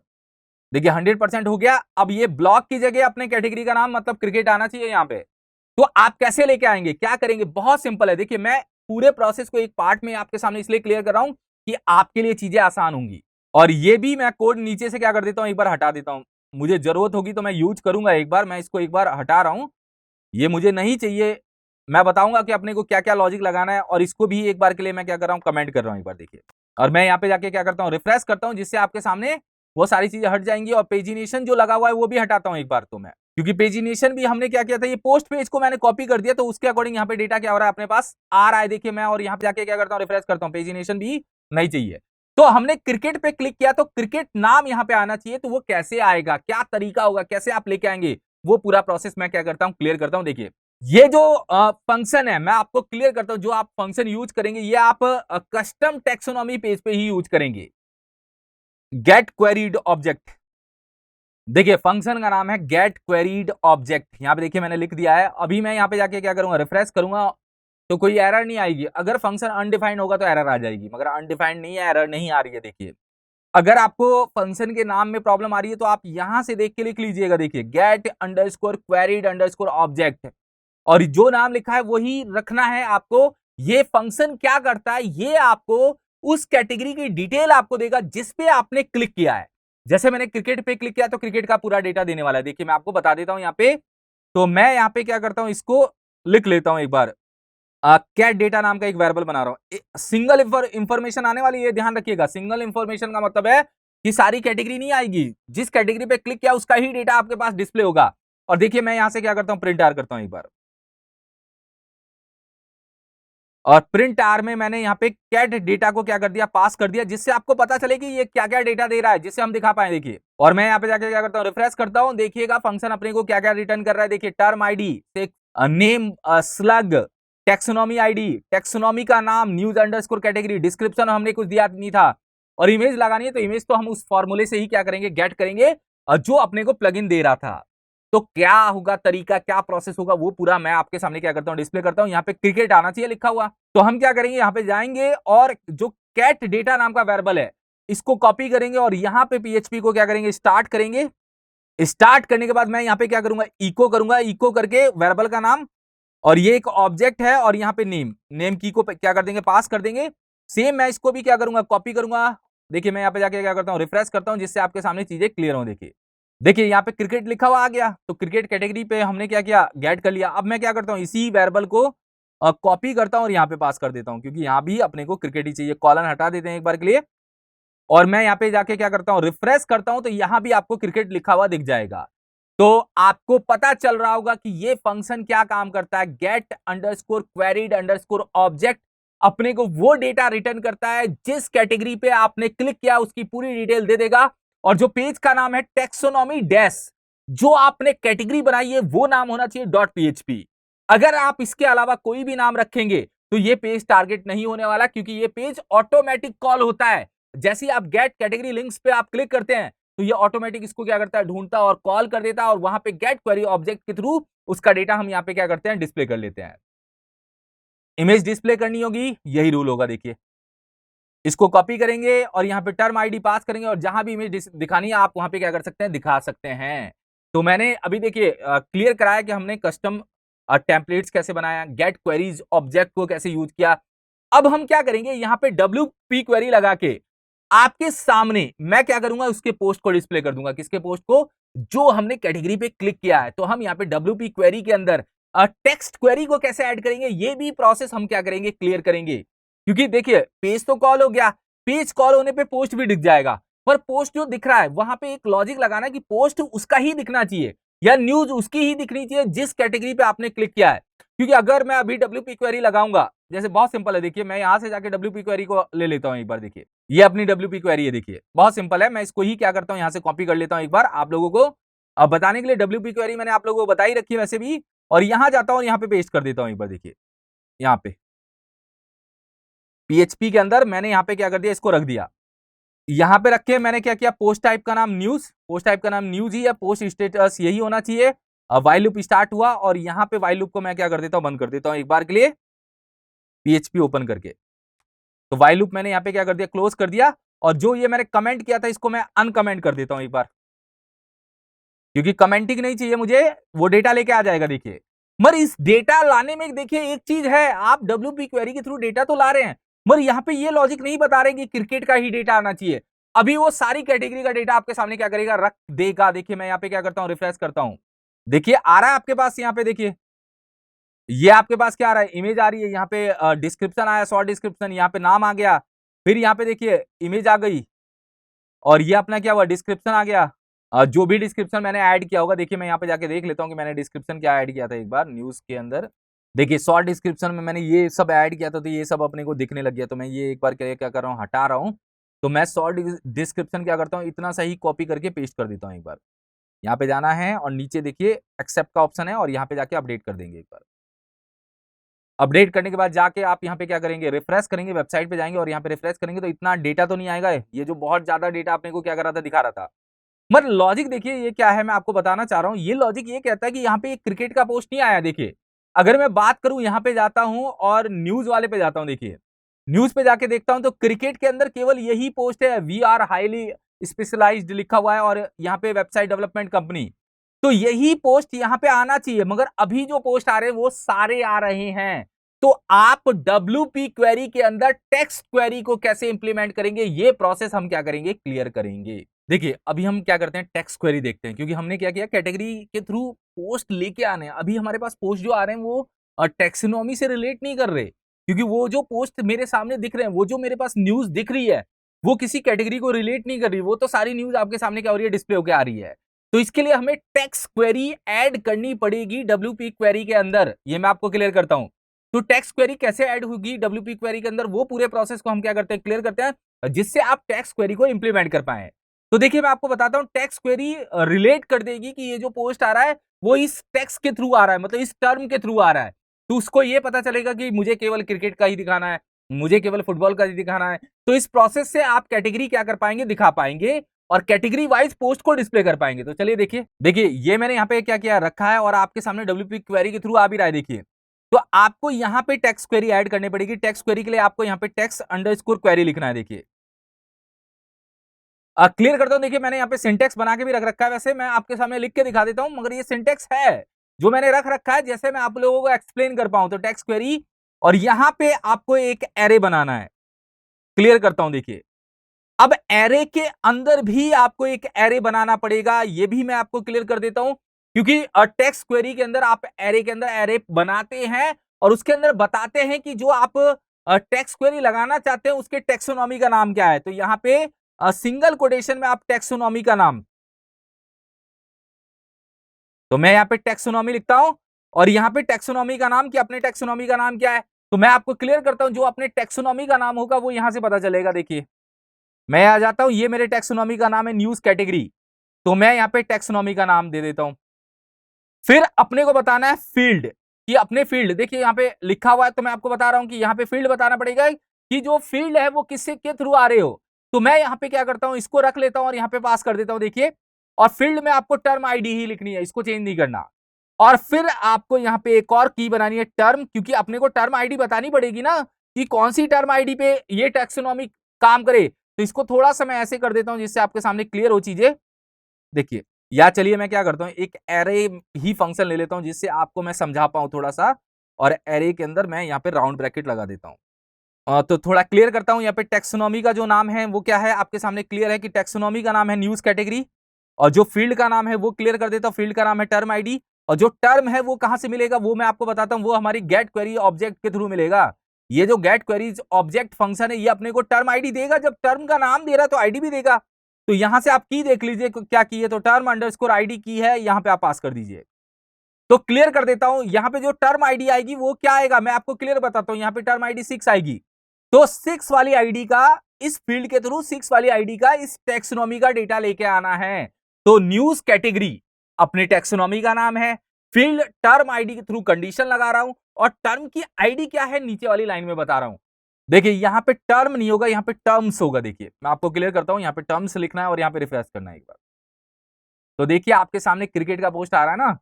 A: देखिए 100% हो गया। अब ये ब्लॉक की जगह अपने कैटेगरी का नाम मतलब क्रिकेट आना चाहिए यहां पे। तो आप कैसे लेके आएंगे, क्या करेंगे, बहुत सिंपल है। देखिए मैं पूरे प्रोसेस को एक पार्ट में आपके सामने इसलिए क्लियर कर रहा हूं कि आपके लिए चीजें आसान होंगी। और ये भी मैं कोड नीचे से क्या कर देता हूं, एक बार हटा देता हूं। मुझे जरूरत होगी तो मैं यूज करूंगा। एक बार मैं इसको एक बार हटा रहा हूं, ये मुझे नहीं चाहिए। मैं बताऊंगा कि अपने को क्या क्या लॉजिक लगाना है, और इसको भी एक बार के लिए मैं क्या कर रहा हूं, कमेंट कर रहा हूं। एक बार देखिए, और मैं यहाँ पे जाके क्या करता हूँ, रिफ्रेश करता हूँ, जिससे आपके सामने वो सारी चीजें हट जाएंगी। और पेजिनेशन जो लगा हुआ है वो भी हटाता हूँ एक बार। तो मैं, क्योंकि पेजिनेशन भी हमने क्या किया था, ये पोस्ट पेज को मैंने कॉपी कर दिया, तो उसके अकॉर्डिंग यहाँ पे डेटा क्या हो रहा है, अपने पास आ रहा है। देखिए मैं और यहाँ पे जाके क्या करता हूँ, रिफ्रेश करता हूँ, पेजिनेशन भी नहीं चाहिए। तो हमने क्रिकेट पे क्लिक किया तो क्रिकेट नाम यहाँ पे आना चाहिए। तो वो कैसे आएगा, क्या तरीका होगा, कैसे आप लेके आएंगे, वो पूरा प्रोसेस मैं क्या करता हूँ, क्लियर करता हूँ। देखिए ये जो फंक्शन है मैं आपको क्लियर करता हूं। जो आप फंक्शन यूज करेंगे ये आप कस्टम टेक्सोनॉमी पेज पे ही यूज करेंगे। गेट क्वेरीड ऑब्जेक्ट, देखिए फंक्शन का नाम है गेट क्वेरीड ऑब्जेक्ट। यहां पे देखिए मैंने लिख दिया है। अभी मैं यहां पे जाके क्या करूंगा, रिफ्रेश करूंगा। तो कोई एरर नहीं आएगी। अगर फंक्शन अनडिफाइंड होगा तो एरर आ जाएगी, मगर अनडिफाइंड नहीं है, एरर नहीं आ रही है। देखिए अगर आपको फंक्शन के नाम में प्रॉब्लम आ रही है तो आप यहां से देख के लिख लीजिएगा। देखिए गेट अंडरस्कोर क्वेरीड अंडरस्कोर ऑब्जेक्ट, और जो नाम लिखा है वही रखना है आपको। ये फंक्शन क्या करता है, ये आपको उस कैटेगरी की डिटेल आपको देगा जिस पे आपने क्लिक किया है। जैसे मैंने क्रिकेट पे क्लिक किया तो क्रिकेट का पूरा डेटा देने वाला है। देखिए मैं आपको बता देता हूं यहाँ पे, तो मैं यहाँ पे क्या करता हूं, इसको लिख लेता हूं एक बार। कैट डेटा नाम का एक वेरिएबल बना रहा हूं। सिंगल इंफॉर्मेशन आने वाली है, ध्यान रखिएगा। सिंगल इंफॉर्मेशन का मतलब है कि सारी कैटेगरी नहीं आएगी, जिस कैटेगरी पे क्लिक किया उसका ही डेटा आपके पास डिस्प्ले होगा। और देखिए मैं यहां से क्या करता हूं, प्रिंट आर करता हूं एक बार, और प्रिंट आर में मैंने यहाँ पे कैट डेटा को क्या कर दिया, पास कर दिया, जिससे आपको पता चले कि ये क्या क्या डेटा दे रहा है, जिससे हम दिखा पाए। देखिए और मैं यहाँ पे जाके क्या करता हूँ, रिफ्रेश करता हूँ। देखिएगा फंक्शन अपने को क्या क्या रिटर्न कर रहा है। देखिए term ID, name, slug, taxonomy ID, taxonomy का नाम, न्यूज अंडरस्कोर कैटेगरी, डिस्क्रिप्शन हमने कुछ दिया नहीं था, और इमेज लगानी है तो इमेज तो हम उस फॉर्मूले से ही क्या करेंगे, गेट करेंगे, जो अपने को प्लगइन दे रहा था। तो क्या होगा तरीका, क्या प्रोसेस होगा, वो पूरा मैं आपके सामने क्या करता हूं, डिस्प्ले करता हूं। यहाँ पे क्रिकेट आना चाहिए लिखा हुआ, तो हम क्या करेंगे, यहाँ पे जाएंगे और जो कैट डेटा नाम का वेरिएबल है इसको कॉपी करेंगे, और यहाँ पे पीएचपी को क्या करेंगे, स्टार्ट करेंगे। स्टार्ट करने के बाद मैं यहाँ पे क्या करूंगा, इको करूंगा, इको करके वेरिएबल का नाम, और ये एक ऑब्जेक्ट है, और यहाँ पे नेम, नेम की को क्या कर देंगे, पास कर देंगे। सेम मैं इसको भी क्या करूंगा, कॉपी करूंगा। देखिए मैं यहाँ पे जाके क्या करता हूँ, रिफ्रेश करता हूँ, जिससे आपके सामने चीजें क्लियर हो। देखिए देखिए यहाँ पे क्रिकेट लिखा हुआ आ गया, तो क्रिकेट कैटेगरी पे हमने क्या किया, गेट कर लिया। अब मैं क्या करता हूँ, इसी वेरिएबल को कॉपी करता हूँ और यहाँ पे पास कर देता हूँ, क्योंकि यहाँ भी अपने को क्रिकेट ही चाहिए। कॉलन हटा देते हैं एक बार के लिए, और मैं यहाँ पे जाके क्या करता हूँ, रिफ्रेश करता हूँ, तो यहाँ भी आपको क्रिकेट लिखा हुआ दिख जाएगा। तो आपको पता चल रहा होगा कि ये फंक्शन क्या काम करता है। गेट अंडरस्कोर क्वेरीड अंडरस्कोर ऑब्जेक्ट अपने को वो डेटा रिटर्न करता है जिस कैटेगरी पे आपने क्लिक किया, उसकी पूरी डिटेल दे देगा। और जो पेज का नाम है टेक्सोनॉमी डैश, जो आपने कैटेगरी बनाई है वो नाम होना चाहिए डॉट पीएचपी। अगर आप इसके अलावा कोई भी नाम रखेंगे तो ये पेज टारगेट नहीं होने वाला, क्योंकि ये पेज ऑटोमेटिक कॉल होता है। जैसे ही आप गेट कैटेगरी लिंक्स पे आप क्लिक करते हैं तो ये ऑटोमेटिक इसको क्या करता है, ढूंढता और कॉल कर देता है, और वहां पे गेट क्वेरी ऑब्जेक्ट के थ्रू उसका डेटा हम यहाँ पे क्या करते हैं, डिस्प्ले कर लेते हैं। इमेज डिस्प्ले करनी होगी, यही रूल होगा। देखिए इसको कॉपी करेंगे और यहाँ पे टर्म आईडी पास करेंगे, और जहां भी इमेज दिखानी है आप वहां पे क्या कर सकते हैं, दिखा सकते हैं। तो मैंने अभी देखिए क्लियर कराया कि हमने कस्टम टेम्पलेट्स कैसे बनाया, गेट क्वेरीज ऑब्जेक्ट को कैसे यूज किया। अब हम क्या करेंगे, यहाँ पे WP क्वेरी लगा के आपके सामने मैं क्या करूंगा, उसके पोस्ट को डिस्प्ले कर दूंगा। किसके पोस्ट को, जो हमने कैटेगरी पे क्लिक किया है। तो हम यहाँ पे WP क्वेरी के अंदर टेक्स्ट क्वेरी को कैसे ऐड करेंगे, ये भी प्रोसेस हम क्या करेंगे, क्लियर करेंगे। क्योंकि देखिए पेज तो कॉल हो गया, पेज कॉल होने पे पोस्ट भी दिख जाएगा, पर पोस्ट जो दिख रहा है वहां पे एक लॉजिक लगाना कि पोस्ट उसका ही दिखना चाहिए, या न्यूज उसकी ही दिखनी चाहिए जिस कैटेगरी पे आपने क्लिक किया है। क्योंकि अगर मैं अभी WP क्वेरी लगाऊंगा, जैसे बहुत सिंपल है, देखिए मैं यहां से जाके WP क्वेरी को ले लेता हूं एक बार। देखिए ये अपनी WP क्वेरी है, देखिए बहुत सिंपल है। मैं इसको ही क्या करता हूं, यहां से कॉपी कर लेता हूं एक बार आप लोगों को अब बताने के लिए। WP क्वेरी मैंने आप लोगों को बताई रखी है वैसे भी, और यहां जाता हूं, यहां पे पेस्ट कर देता हूं एक बार। देखिए यहाँ पे PHP के अंदर मैंने यहाँ पे क्या कर दिया, इसको रख दिया। यहाँ पे रख के मैंने क्या किया, पोस्ट टाइप का नाम न्यूज, पोस्ट टाइप का नाम न्यूज ही है, पोस्ट स्टेटस यही होना चाहिए। वाइल लूप स्टार्ट हुआ, और यहाँ पे वाइल लूप को मैं क्या कर देता हूँ, बंद कर देता हूँ एक बार के लिए PHP ओपन करके। तो वाइल लूप मैंने यहाँ पे क्या कर दिया, क्लोज कर दिया। और जो ये मैंने कमेंट किया था इसको मैं अनकमेंट कर देता हूँ एक बार, क्योंकि कमेंटिंग नहीं चाहिए मुझे, वो डेटा लेके आ जाएगा। देखिए मगर इस डेटा लाने में देखिए एक चीज है, आप WP क्वेरी के थ्रू डेटा तो ला रहे हैं, मगर यहाँ पे ये लॉजिक नहीं बता रहे कि क्रिकेट का ही डेटा आना चाहिए। अभी वो सारी कैटेगरी का डेटा आपके सामने क्या करेगा, रख देगा। देखिए मैं यहाँ पे क्या करता हूँ, रिफ्रेश करता हूँ, देखिए आ रहा है आपके पास। यहाँ पे देखिए ये आपके पास क्या आ रहा है, इमेज आ रही है। यहाँ पे डिस्क्रिप्शन आया, शॉर्ट डिस्क्रिप्शन, यहाँ पे नाम आ गया, फिर यहाँ पे देखिए इमेज आ गई, और ये अपना क्या हुआ, डिस्क्रिप्शन आ गया। जो भी डिस्क्रिप्शन मैंने ऐड किया होगा, देखिए मैं यहाँ पे जाके देख लेता हूँ कि मैंने डिस्क्रिप्शन क्या ऐड किया था एक बार न्यूज के अंदर। देखिए शॉर्ट डिस्क्रिप्शन में मैंने ये सब ऐड किया था, तो ये सब अपने को दिखने लग गया। तो मैं ये एक बार क्या कर रहा हूँ, हटा रहा हूँ। तो मैं शॉर्ट डिस्क्रिप्शन क्या करता हूँ, इतना सही कॉपी करके पेस्ट कर देता हूँ एक बार। यहाँ पे जाना है और नीचे देखिए एक्सेप्ट का ऑप्शन है, और यहाँ पे जाके अपडेट कर देंगे एक बार। अपडेट करने के बाद जाके आप यहाँ पे क्या करेंगे, रिफ्रेश करेंगे, वेबसाइट पे जाएंगे और यहाँ पे रिफ्रेश करेंगे, तो इतना डेटा तो नहीं आएगा। ये जो बहुत ज्यादा डेटा अपने को क्या कर रहा था, दिखा रहा था। मगर लॉजिक देखिए ये क्या है, मैं आपको बताना चाह रहा हूँ। ये लॉजिक ये कहता है कि यहाँ पे क्रिकेट का पोस्ट नहीं आया। देखिए अगर मैं बात करूं, यहां पे जाता हूं और न्यूज वाले पे जाता हूं। देखिए न्यूज पे जाके देखता हूं तो क्रिकेट के अंदर केवल यही पोस्ट है, वी आर हाईली स्पेशलाइज्ड लिखा हुआ है और यहाँ पे वेबसाइट डेवलपमेंट कंपनी। तो यही पोस्ट यहाँ पे आना चाहिए, मगर अभी जो पोस्ट आ रहे हैं वो सारे आ रहे हैं। तो आप WP क्वेरी के अंदर टेक्स्ट क्वेरी को कैसे इंप्लीमेंट करेंगे, ये प्रोसेस हम क्या करेंगे, क्लियर करेंगे। देखिए अभी हम क्या करते हैं, टेक्स्ट क्वेरी देखते हैं, क्योंकि हमने क्या किया, कैटेगरी के थ्रू पोस्ट लेके आने हैं। अभी हमारे पास पोस्ट जो आ रहे हैं वो टेक्सोनॉमी से रिलेट नहीं कर रहे, क्योंकि वो जो पोस्ट मेरे सामने दिख रहे हैं, वो जो मेरे पास न्यूज दिख रही है, वो किसी कैटेगरी को रिलेट नहीं कर रही। वो तो सारी न्यूज आपके सामने क्या हो रही है, डिस्प्ले होकर आ रही है। तो इसके लिए हमें टेक्स्ट क्वेरी ऐड करनी पड़ेगी WP क्वेरी के अंदर। ये मैं आपको क्लियर करता हूं। तो टेक्स्ट क्वेरी कैसे ऐड होगी WP क्वेरी के अंदर, वो पूरे प्रोसेस को हम क्या करते हैं, क्लियर करते हैं, जिससे आप टेक्स्ट क्वेरी को इंप्लीमेंट कर पाए। तो देखिए मैं आपको बताता हूं, टेक्स्ट क्वेरी रिलेट कर देगी कि ये जो पोस्ट आ रहा है वो इस टेक्स्ट के थ्रू आ रहा है, मतलब इस टर्म के थ्रू आ रहा है। तो उसको ये पता चलेगा कि मुझे केवल क्रिकेट का ही दिखाना है, मुझे केवल फुटबॉल का ही दिखाना है। तो इस प्रोसेस से आप कैटेगरी क्या कर पाएंगे, दिखा पाएंगे, और कैटेगरी वाइज पोस्ट को डिस्प्ले कर पाएंगे। तो चलिए देखिए, ये मैंने यहाँ पे क्या किया रखा है और आपके सामने WP क्वेरी के थ्रू आ भी रहा है। देखिए तो आपको यहाँ पे टेक्स्ट क्वेरी ऐड करनी पड़ेगी। टेक्स्ट क्वेरी के लिए आपको यहाँ पे टेक्स्ट अंडरस्कोर क्वेरी लिखना है। देखिए क्लियर करता हूं। देखिए मैंने यहाँ पे सिंटेक्स बना के भी रख रखा है, वैसे मैं आपके सामने लिख के दिखा देता हूं, मगर ये सिंटेक्स है जो मैंने रख रखा है, जैसे मैं आप लोगों को एक्सप्लेन कर पाऊं। तो टेक्स्ट क्वेरी, और यहां पे आपको एक एरे बनाना है। क्लियर करता हूं। देखिए अब एरे के अंदर भी आपको एक एरे बनाना पड़ेगा, ये भी मैं आपको क्लियर कर देता हूं, क्योंकि टेक्स्ट क्वेरी के अंदर आप एरे के अंदर एरे बनाते हैं और उसके अंदर बताते हैं कि जो आप टेक्स्ट क्वेरी लगाना चाहते हैं उसके टेक्सोनॉमी का नाम क्या है। तो यहां पे सिंगल कोटेशन में आप टेक्सोनॉमी का नाम, तो मैं यहां पे टेक्सोनॉमी लिखता हूं और यहां पे टेक्सोनॉमी का नाम, कि अपने टेक्सोनॉमी का नाम क्या है। तो मैं आपको क्लियर करता हूं, जो अपने टेक्सोनॉमी का नाम होगा वो यहां से पता चलेगा। देखिए मैं आ जाता हूं, ये मेरे टेक्सोनॉमी का नाम है न्यूज कैटेगरी, तो मैं यहां पे टेक्सोनॉमी का नाम दे देता हूं। फिर अपने को बताना है फील्ड, कि अपने फील्ड, देखिए यहां पे लिखा हुआ है तो मैं आपको बता रहा हूं कि यहां पे फील्ड बताना पड़ेगा कि जो फील्ड है वो किससे के थ्रू आ रहे हो। तो मैं यहां पे क्या करता हूं, इसको रख लेता हूं और यहां पे पास कर देता हूं। देखिए और फील्ड में आपको टर्म आईडी ही लिखनी है, इसको चेंज नहीं करना। और फिर आपको यहां पे एक और की बनानी है, टर्म, क्योंकि अपने को टर्म आईडी बतानी पड़ेगी ना कि कौन सी टर्म आईडी पे ये टैक्सोनॉमी काम करे। तो इसको थोड़ा सा मैं ऐसे कर देता हूं जिससे आपके सामने क्लियर हो चीजें। देखिए या चलिए मैं क्या करता हूं, एक एरे ही फंक्शन ले लेता हूं जिससे आपको मैं समझा पाऊं थोड़ा सा, और एरे के अंदर मैं यहाँ पे राउंड ब्रैकेट लगा देता हूं। तो थोड़ा क्लियर करता हूं, यहाँ पे टेक्सोनॉमी का जो नाम है वो क्या है, आपके सामने क्लियर है कि टेक्सोनॉमी का नाम है न्यूज कैटेगरी, और जो फील्ड का नाम है वो क्लियर कर देता हूं, फील्ड का नाम है टर्म आईडी, और जो टर्म है वो कहां से मिलेगा वो मैं आपको बताता हूं, वो हमारी गेट क्वेरी ऑब्जेक्ट के थ्रू मिलेगा। ये जो गेट क्वेरीज ऑब्जेक्ट फंक्शन है ये अपने को टर्म आईडी देगा, जब टर्म का नाम दे रहा है तो आईडी भी देगा। तो यहां से आप की देख लीजिए क्या की है, तो टर्म अंडरस्कोर आईडी की है, यहां पे आप पास कर दीजिए। तो क्लियर कर देता हूं, यहां पे जो टर्म आईडी आएगी वो क्या आएगा, मैं आपको क्लियर बताता हूं। यहां पे टर्म आईडी 6 आएगी, तो 6 वाली आईडी का, इस फील्ड के थ्रू 6 वाली आईडी का इस टेक्सोनॉमी का डेटा लेके आना है। तो न्यूज कैटेगरी अपने टेक्सोनॉमी का नाम है, फील्ड टर्म आईडी के थ्रू कंडीशन लगा रहा हूं, और टर्म की आईडी क्या है नीचे वाली लाइन में बता रहा हूं। देखिए यहां पे टर्म नहीं होगा, यहां पे टर्म्स होगा। देखिए मैं आपको क्लियर करता हूं, यहां पे टर्म्स लिखना है और यहां पे रिफ्रेश करना है एक बार। तो देखिए आपके सामने क्रिकेट का पोस्ट आ रहा है ना।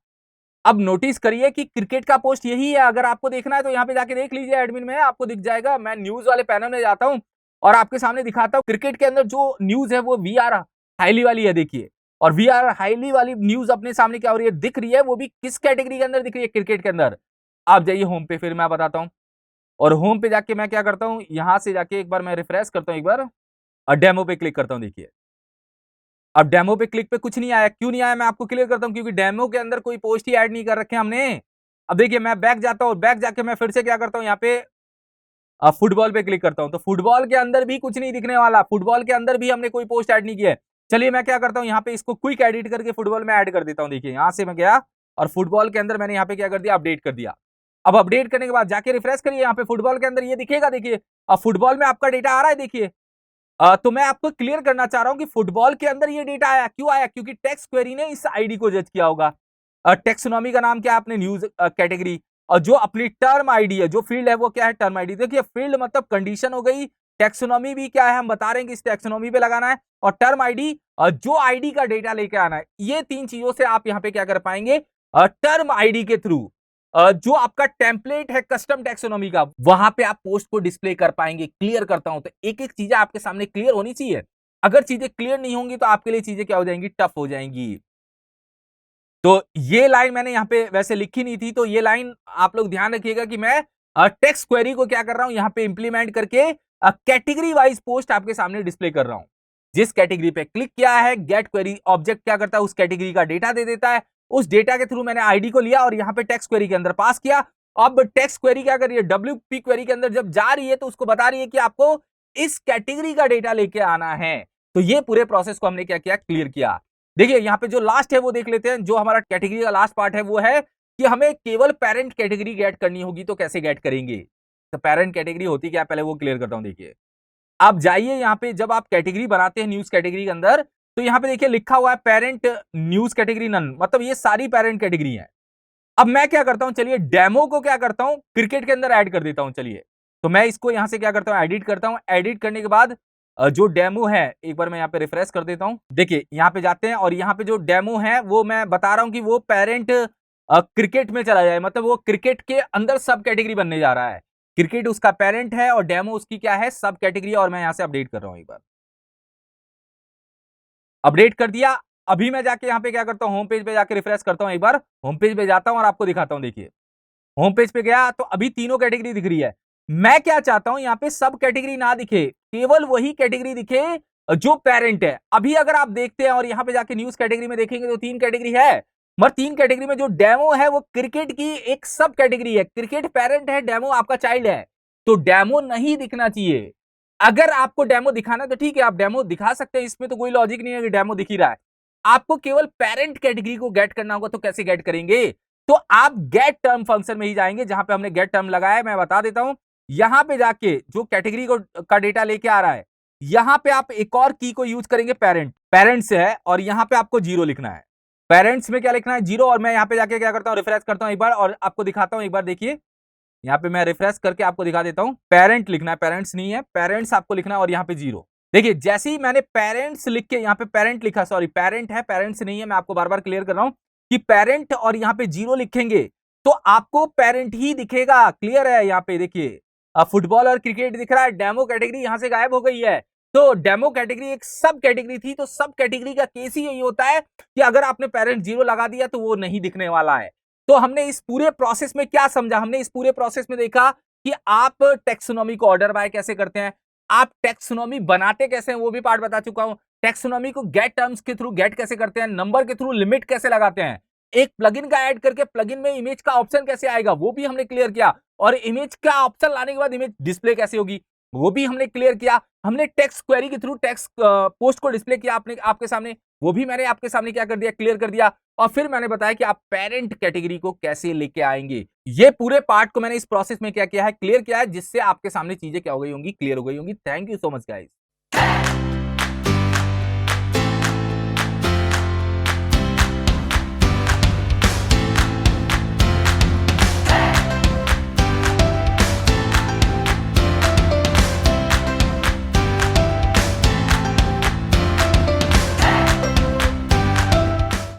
A: अब नोटिस करिए कि क्रिकेट का पोस्ट यही है, अगर आपको देखना है तो यहाँ पे जाके देख लीजिए, एडमिन में आपको दिख जाएगा। मैं न्यूज वाले पैनल में जाता हूँ और आपके सामने दिखाता हूँ, क्रिकेट के अंदर जो न्यूज है वो वी आर हाईली वाली है। देखिए और वी आर हाईली वाली न्यूज अपने सामने क्या हो रही है, दिख रही है, वो भी किस कैटेगरी के अंदर दिख रही है, क्रिकेट के अंदर। आप जाइए होम पे, फिर मैं बताता हूँ। और होम पे जाके मैं क्या करता हूँ, यहां से जाके एक बार मैं रिफ्रेश करता हूँ एक बार, और डेमो पे क्लिक करता हूँ। देखिए अब डेमो पे क्लिक पे कुछ नहीं आया, क्यों नहीं आया मैं आपको क्लियर करता हूं, क्योंकि डेमो के अंदर कोई पोस्ट ही ऐड नहीं कर रखे हमने। अब देखिए मैं बैक जाता हूं, बैक जाके मैं फिर से क्या करता हूं, यहाँ पे फुटबॉल पे क्लिक करता हूं, तो फुटबॉल के अंदर भी कुछ नहीं दिखने वाला, फुटबॉल के अंदर भी हमने कोई पोस्ट ऐड नहीं किया है। चलिए मैं क्या करता हूं, यहाँ पे इसको क्विक एडिट करके फुटबॉल में ऐड कर देता हूं। देखिए यहां से मैं गया और फुटबॉल के अंदर मैंने यहाँ पे क्या कर दिया, अपडेट कर दिया। अब अपडेट करने के बाद जाके रिफ्रेश करिए, यहाँ पे फुटबॉल के अंदर ये दिखेगा। देखिए अब फुटबॉल में आपका डेटा आ रहा है। देखिए तो मैं आपको क्लियर करना चाह रहा हूं कि फुटबॉल के अंदर ये डेटा आया, क्यों आया, क्योंकि टेक्स्ट क्वेरी ने इस आईडी को जज किया होगा। टेक्सोनॉमी का नाम क्या है, आपने न्यूज कैटेगरी, और जो अपनी टर्म आईडी है, जो फील्ड है वो क्या है, टर्म आईडी। देखिए फील्ड मतलब कंडीशन हो गई, टेक्सोनॉमी भी क्या है, हम बता रहे हैं कि इस टेक्सोनॉमी पे लगाना है, और टर्म आईडी जो आईडी का डेटा लेके आना है। ये तीन चीजों से आप यहाँ पे क्या कर पाएंगे, टर्म आईडी के थ्रू जो आपका टेम्पलेट है कस्टम टैक्सोनॉमी का, वहां पे आप पोस्ट को डिस्प्ले कर पाएंगे। क्लियर करता हूं तो एक एक चीजें आपके सामने क्लियर होनी चाहिए। अगर चीजें क्लियर नहीं होंगी तो आपके लिए चीजें क्या हो जाएंगी, टफ हो जाएंगी। तो ये लाइन मैंने यहाँ पे वैसे लिखी नहीं थी, तो ये लाइन आप लोग ध्यान रखिएगा कि मैं टेक्स्ट क्वेरी को क्या कर रहा हूं, यहाँ पे इंप्लीमेंट करके कैटेगरी वाइज पोस्ट आपके सामने डिस्प्ले कर रहा हूं। जिस कैटेगरी पे क्लिक किया है, गेट क्वेरी ऑब्जेक्ट क्या करता है, उस कैटेगरी का डेटा दे देता है। उस डेटा के थ्रू मैंने आईडी को लिया और यहाँ पे टेक्स्ट क्वेरी के अंदर पास किया। अब टेक्स्ट क्वेरी क्या कर रही है, डब्ल्यूपी क्वेरी के अंदर जब जा रही है तो उसको बता रही है कि आपको इस कैटेगरी का डेटा लेके आना है। तो ये पूरे प्रोसेस को हमने क्या किया, क्लियर किया। देखिए यहाँ पे जो लास्ट है वो देख लेते हैं। जो हमारा कैटेगरी का लास्ट पार्ट है वो है कि हमें केवल पेरेंट कैटेगरी गेट करनी होगी। तो कैसे गेट करेंगे, तो पेरेंट कैटेगरी होती क्या है, पहले वो क्लियर करता हूं। देखिए आप जाइए यहाँ पे, जब आप कैटेगरी बनाते हैं न्यूज कैटेगरी के अंदर, तो यहाँ पे देखिए लिखा हुआ है पेरेंट न्यूज कैटेगरी नन, मतलब ये सारी पेरेंट कैटेगरी है। अब मैं क्या करता हूं, चलिए डेमो को क्या करता हूं, क्रिकेट के अंदर ऐड कर देता हूं। चलिए तो मैं इसको यहां से क्या करता हूं, एडिट करता हूं। एडिट करने के बाद जो डेमो है, एक बार मैं यहाँ पे रिफ्रेश कर देता हूं। देखिए यहाँ पे जाते हैं और यहाँ पे जो डेमो है वो मैं बता रहा हूं कि वो पेरेंट क्रिकेट में चला जाए, मतलब वो क्रिकेट के अंदर सब कैटेगरी बनने जा रहा है। क्रिकेट उसका पेरेंट है और डेमो उसकी क्या है, सब कैटेगरी। और मैं यहां से अपडेट कर रहा हूं, एक बार अपडेट कर दिया। अभी मैं जाके यहाँ पे क्या करता हूं, होम पेज पे जाके रिफ्रेश करता हूं। एक बार होम पेज पे जाता हूं और आपको दिखाता हूं। देखिए होम पेज पे गया तो अभी तीनों कैटेगरी दिख रही है। मैं क्या चाहता हूं, यहाँ पे सब कैटेगरी ना दिखे, केवल वही कैटेगरी दिखे जो पेरेंट है। अभी अगर आप देखते हैं और यहाँ पे जाके न्यूज कैटेगरी में देखेंगे तो तीन कैटेगरी है, मगर तीन कैटेगरी में जो डेमो है वो क्रिकेट की एक सब कैटेगरी है। क्रिकेट पेरेंट है, डेमो आपका चाइल्ड है, तो डेमो नहीं दिखना चाहिए। अगर आपको डेमो दिखाना तो ठीक है, आप डेमो दिखा सकते हैं, इसमें तो कोई लॉजिक नहीं है कि डेमो दिख ही रहा है। आपको केवल पेरेंट कैटेगरी को गेट करना होगा। तो कैसे गेट करेंगे, तो आप गेट टर्म फंक्शन में ही जाएंगे, जहां पे हमने गेट टर्म लगाया है। मैं बता देता हूं, यहां पे जाके जो कैटेगरी को का डेटा लेके आ रहा है, यहां पे आप एक और की को यूज करेंगे, पेरेंट। पेरेंट्स है और यहां पे आपको जीरो लिखना है। पेरेंट्स में क्या लिखना है, जीरो। और मैं यहां पे जाके क्या करता हूं, रिफ्रेश करता हूं एक बार और आपको दिखाता हूं। एक बार देखिए यहाँ पे मैं रिफ्रेश करके आपको दिखा देता हूं। पेरेंट लिखना है, पेरेंट्स नहीं है, पेरेंट्स आपको लिखना है और यहाँ पे जीरो। देखिए जैसे ही मैंने पेरेंट्स लिख के यहाँ पे पेरेंट लिखा, सॉरी पेरेंट है, पेरेंट्स नहीं है, मैं आपको बार बार क्लियर कर रहा हूं कि पेरेंट और यहाँ पे जीरो लिखेंगे तो आपको पेरेंट ही दिखेगा। क्लियर है, यहाँ पे देखिए फुटबॉल और क्रिकेट दिख रहा है, डेमो कैटेगरी यहां से गायब हो गई है। तो डेमो कैटेगरी एक सब कैटेगरी थी, तो सब कैटेगरी का केस ही यही होता है कि अगर आपने पेरेंट जीरो लगा दिया तो वो नहीं दिखने वाला है। तो हमने इस पूरे प्रोसेस में क्या समझा, हमने इस पूरे प्रोसेस में देखा कि आप टेक्सोनॉमी को ऑर्डर बाय कैसे करते हैं, आप टेक्सोनॉमी बनाते कैसे हैं वो भी पार्ट बता चुका हूं। टेक्सोनॉमी को गेट टर्म्स के थ्रू गेट कैसे करते हैं, नंबर के थ्रू लिमिट कैसे लगाते हैं, एक प्लगइन का ऐड करके प्लगइन में इमेज का ऑप्शन कैसे आएगा वो भी हमने क्लियर किया, और इमेज का ऑप्शन लाने के बाद इमेज डिस्प्ले कैसे होगी वो भी हमने क्लियर किया। हमने टेक्स्ट क्वेरी के थ्रू टेक्स्ट पोस्ट को डिस्प्ले किया आपने आपके सामने, वो भी मैंने आपके सामने क्या कर दिया, क्लियर कर दिया। और फिर मैंने बताया कि आप पेरेंट कैटेगरी को कैसे लेके आएंगे। ये पूरे पार्ट को मैंने इस प्रोसेस में क्या किया है, क्लियर किया है, जिससे आपके सामने चीजें क्या हो गई होंगी, क्लियर हो गई होंगी। Thank you so much guys.